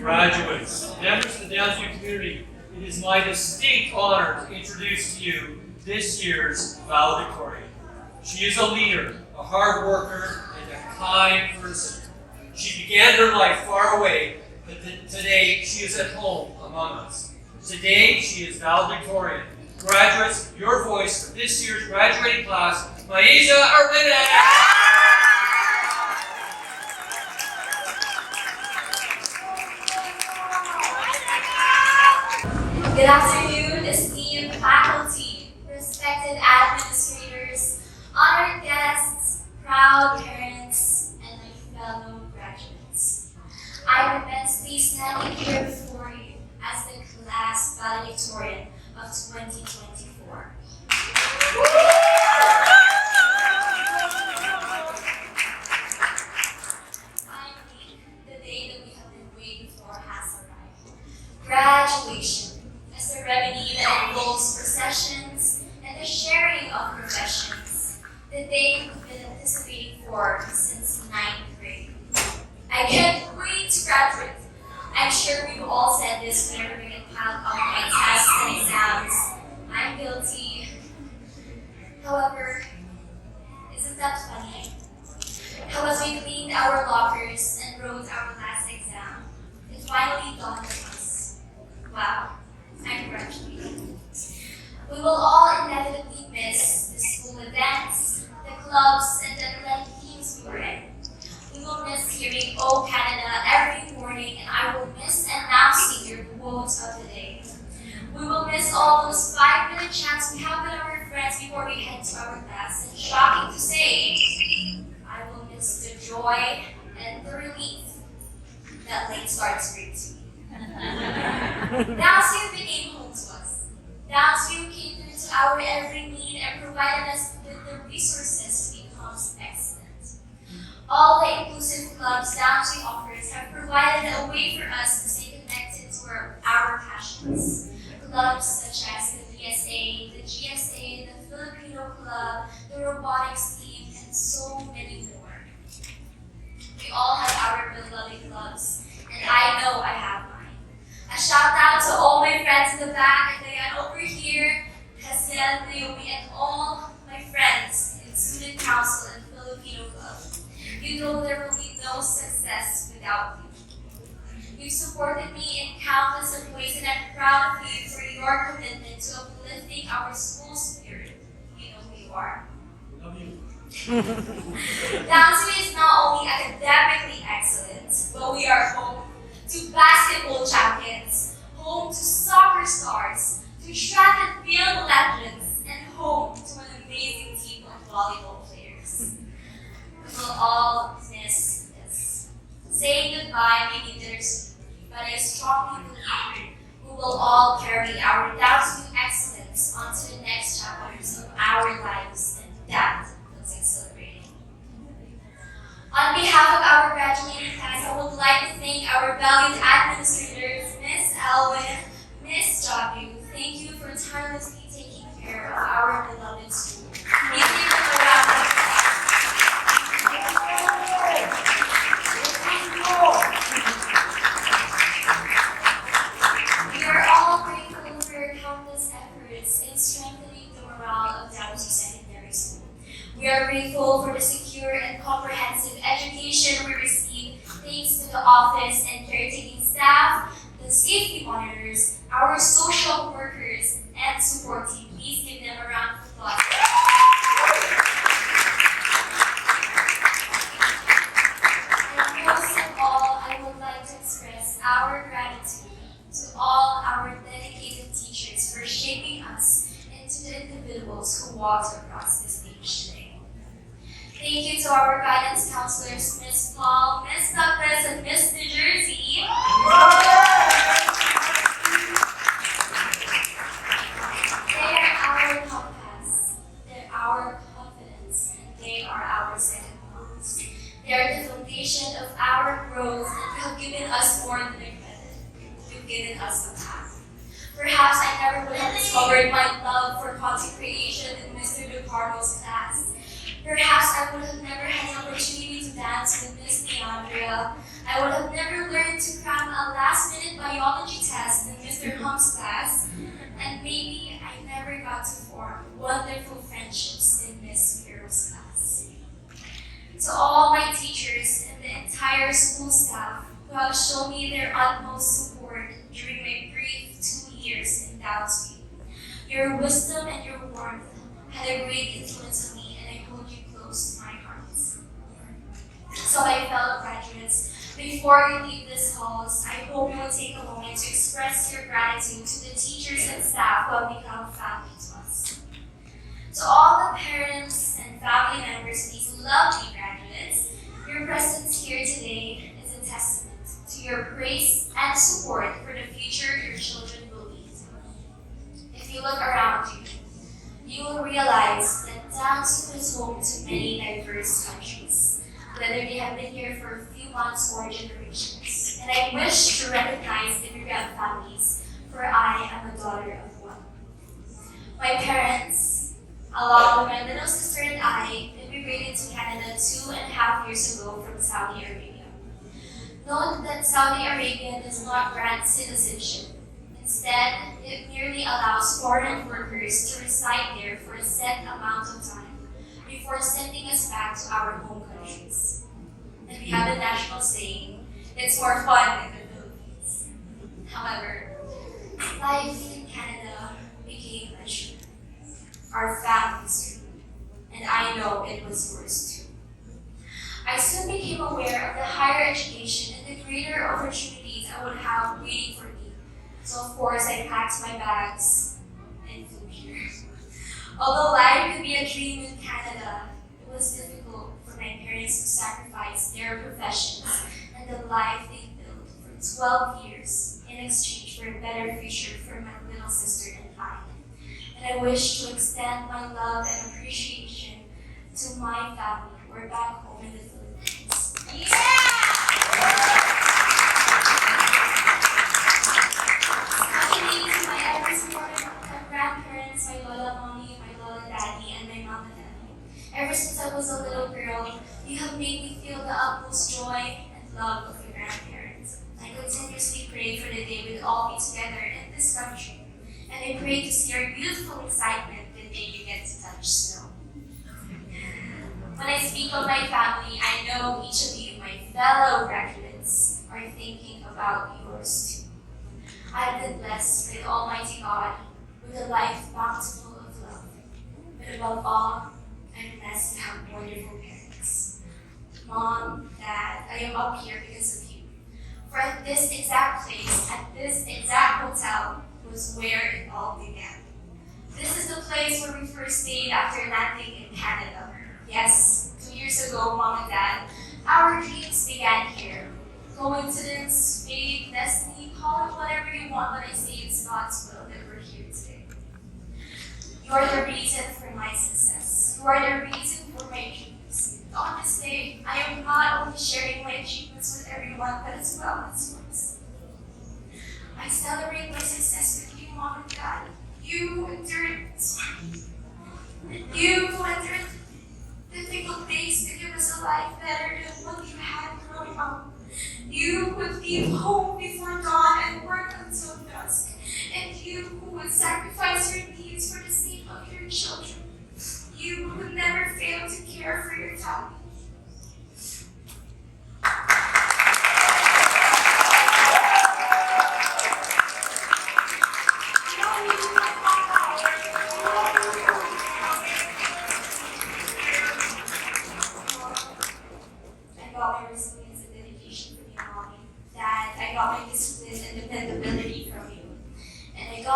Graduates, members of the Downsview community, it is my distinct honor to introduce to you this year's valedictory. She is a leader, a hard worker, and a kind person. She began her life far away, but today she is at home among us. Today she is valedictorian. Graduates, your voice for this year's graduating class, Miyezsa Urbanes! Good afternoon, esteemed faculty, respected administrators, honored guests, proud parents, and my fellow graduates. I am immensely standing here before you as the class valedictorian of 2024. Finally, the day that we have been waiting for has arrived. Graduation. The ceremony that involves processions and the sharing of professions, the day we've been anticipating for since 9th grade. I can't wait to graduate. I'm sure we've all said this whenever we get piled up by tests and exams. I'm guilty. However, isn't that funny? How as we cleaned our lockers and wrote our last exam, it finally dawned on us. Wow. I'm graduating. We will all inevitably miss the school events, the clubs, and the athletic teams we were in. We will miss hearing "Oh Canada" every morning, and I will miss announcing your quote of the day. We will miss all those 5-minute chats we have with our friends before we head to our class, and shocking to say, I will miss the joy and the relief that late starts bring to me. Downsview became home to us. Downsview catered to our every need and provided us with the resources to become excellent. All the inclusive clubs Downsview offers have provided a way for us to stay connected to our passions. Clubs such as the VSA, the GSA, the Filipino Club, the robotics team, and so many more. We all have our beloved clubs, and I know I have mine. A shout out to all my friends in the back, Diane over here, Cassiel, Naomi, and all my friends in Student Council and Filipino Club. You know there will be no success without you. You've supported me in countless of ways, and I'm proud of you for your commitment to uplifting our school spirit. You know who you are. Love you. Downsview is not only academically excellent, but we are home to basketball champions, home to soccer stars, to track and field legends, and home to an amazing team of volleyball players. We will all miss this. Saying goodbye may be bittersweet, but I strongly believe we will all carry our Downsview excellence onto the next chapters of our lives, and that feels exhilarating. On behalf of our graduating class, I would like to thank our valued administrators, Ms. Elwin, Ms. Jabu. Thank you for tirelessly taking care of our beloved school. Thank you for the round of We are all grateful for your countless efforts in strengthening the morale of Downsview Secondary School. We are grateful for the secure and comprehensive education we receive thanks to the office and caretaking staff, the safety monitors, our social workers, and support team. Please give them a round of applause. And most of all, I would like to express our gratitude to all our dedicated teachers for shaping us into the individuals who walked across the stage today. Thank you to our guidance counselors, Ms. Paul, Ms. Douglas, and Ms. New Jersey. They are our compass, they're our confidence, and they are our second homes. They are the foundation of our growth, and you have given us more than their credit. You've given us a path. Perhaps I never would have discovered my love for content creation in Mr. DeCarlo's class. Perhaps I would have never had the opportunity to dance with Miss Leandria. I would have never learned to cram a last-minute biology test in Mr. Hump's class, and maybe I never got to form wonderful friendships in Miss Hero's class. To all my teachers and the entire school staff who have shown me their utmost support during my brief 2 years in Downsview, your wisdom and your warmth had a great influence on me, and I hold you close to my heart. So my fellow graduates, before you leave this halls, I hope you will take a moment to express your gratitude to the teachers and staff who have become family to us. To all the parents and family members of these lovely graduates, your presence here today is a testament to your grace and support for the future your children will lead. If you look around you, you will realize that Downsview is home to many diverse countries, whether they have been here for a few months or generations. And I wish to recognize immigrant families, for I am a daughter of one. My parents, along with my little sister and I, immigrated to Canada 2.5 years ago from Saudi Arabia. Note that Saudi Arabia does not grant citizenship. Instead, it merely allows foreign workers to reside there for a set amount of time before sending us back to our home countries. And we have a national saying, it's more fun in the Philippines. However, life in Canada became a dream. Our family's dream. And I know it was yours too. I soon became aware of the higher education and the greater opportunities I would have waiting for me. So of course I packed my bags and flew here. Although life could be a dream in Canada, it was difficult for my parents to sacrifice their professions and the life they built for 12 years in exchange for a better future for my little sister and I. And I wish to extend my love and appreciation to my family who are back home in the Philippines. Especially to my ever supportive grandparents, my Lola Mommy, my Lola Daddy, and my Mama Daddy. Ever since I was a little girl, you have made me feel the utmost joy and love of your grandparents. I continuously pray for the day we'll all be together in this country, and I pray to see your youthful excitement the day you get to touch snow. When I speak of my family, I know each of you, my fellow graduates, are thinking about yours too. I've been blessed by the Almighty God with a life bountiful of love. But above all, I'm blessed to have wonderful parents. Mom, Dad, I am up here because of you. For at this exact place, at this exact hotel, was where it all began. This is the place where we first stayed after landing in Canada. Yes, 2 years ago, Mom and Dad, our dreams began here. Coincidence, fate, destiny, call it whatever you want, but I say it's God's will that we're here today. You are the reason for my success. You are the reason for my dreams. On this day, I am not only sharing my achievements with everyone, but as well as yours. I celebrate my success with you, Mom and Dad. You endured difficult days to give us a life better than what you had growing up. You would leave home before dawn and work until dusk. And you who would sacrifice your needs for the sake of your children. You would never fail to care for your family.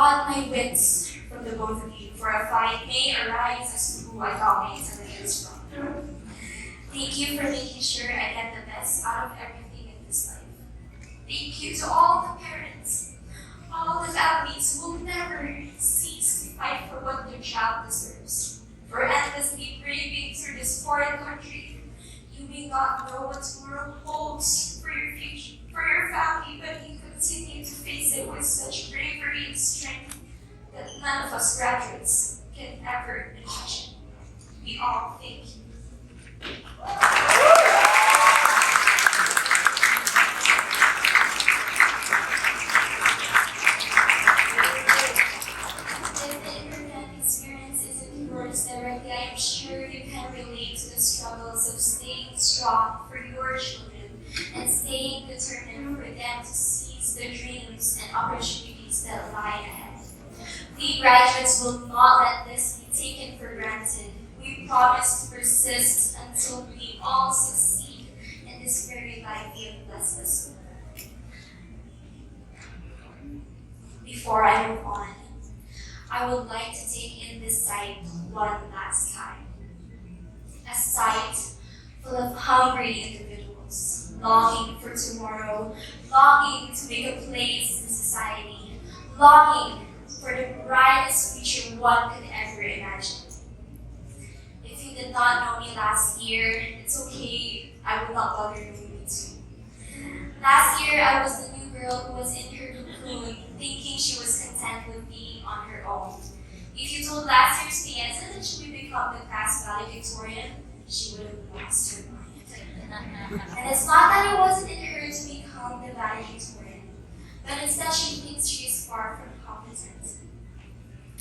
My wits from the both of you, for a fight may arise as to who I dominate and against from. Thank you for making sure I get the best out of everything in this life. Thank you to all the parents, all the families who will never cease to fight for what their child deserves. For endlessly braving through this foreign country, you may not know what tomorrow holds for your future, for your family, but you continue to face it with such bravery and strength that none of us graduates can ever imagine. We all thank you. dreams, the dreams and opportunities that lie ahead. We graduates will not let this be taken for granted. We promise to persist until we all succeed in this very life you have blessed us with. Before I move on, I would like to take in this sight one last time. A sight full of hungry individuals, longing for tomorrow, longing to make a place in society, longing for the brightest future one could ever imagine. If you did not know me last year, it's okay, I will not bother knowing you too. Last year, I was the new girl who was in her cocoon, thinking she was content with being on her own. If you told last year's Miyezsa that she would become the class valedictorian, she would have lost her mind. And it's not that it wasn't in her to become the valedictorian, but it's that she thinks she is far from competent.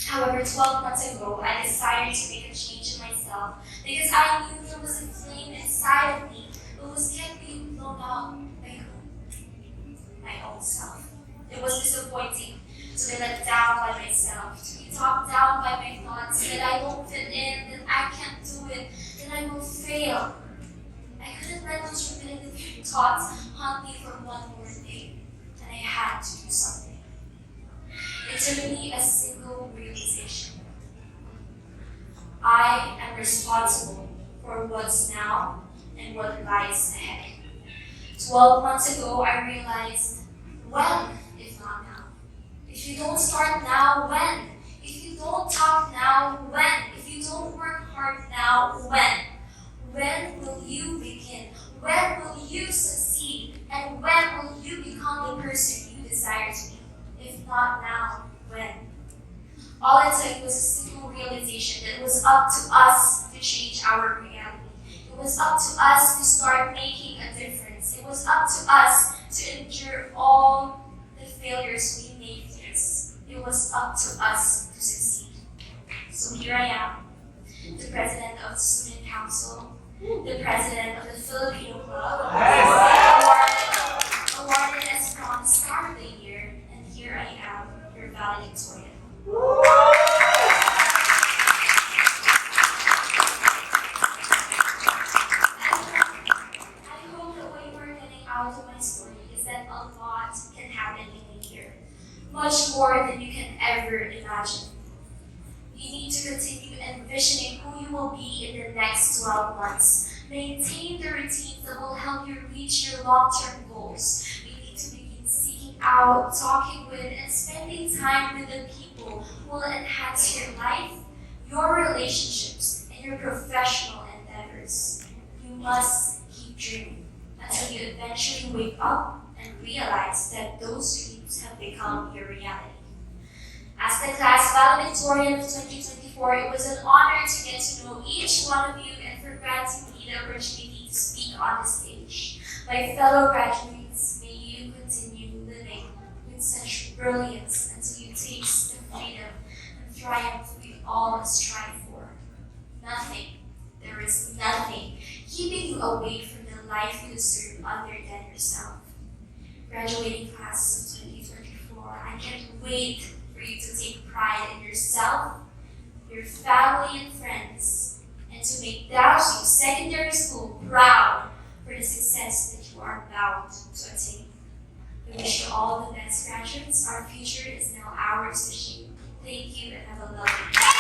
However, 12 months ago, I decided to make a change in myself because I knew there was a flame inside of me that was kept being blown out by whom? My own self. It was disappointing to be let down by myself, to be talked down by my thoughts that I won't fit in, that I can't do it, that I will fail. I couldn't let those repetitive thoughts haunt me for one more day, and I had to do something. It took me a single realization. I am responsible for what's now and what lies ahead. 12 months ago, I realized, when, if not now? If you don't start now, when? If you don't talk now, when? If you don't work hard now, when? When will you begin? When will you succeed? And when will you become the person you desire to be? If not now, when? All it took was a single realization that it was up to us to change our reality. It was up to us to start making a difference. It was up to us to endure all the failures we may face. It was up to us to succeed. So here I am, the president of the student council, the president of the Filipino Club, awarded as Bronze Star of the Year, and here I am, your valedictorian. I hope that what you are getting out of my story is that a lot can happen in a year, much more than you can ever imagine. You need to continue envisioning who you will be in the next 12 months. Maintain the routines that will help you reach your long-term goals. You need to begin seeking out, talking with, and spending time with the people who will enhance your life, your relationships, and your professional endeavors. You must keep dreaming until you eventually wake up and realize that those dreams have become your reality. As the class valedictorian of 2024, it was an honor to get to know each one of you and for granting me the opportunity to speak on the stage. My fellow graduates, may you continue living with such brilliance until you taste the freedom and triumph we all strive for. Nothing, there is nothing keeping you away from the life you deserve other than yourself. Graduating class of 2024, I can't wait for you to take pride in yourself, your family and friends, and to make Downsview Secondary School proud for the success that you are bound to attain. I wish you all the best, graduates. Our future is now ours to shape. Thank you and have a lovely day.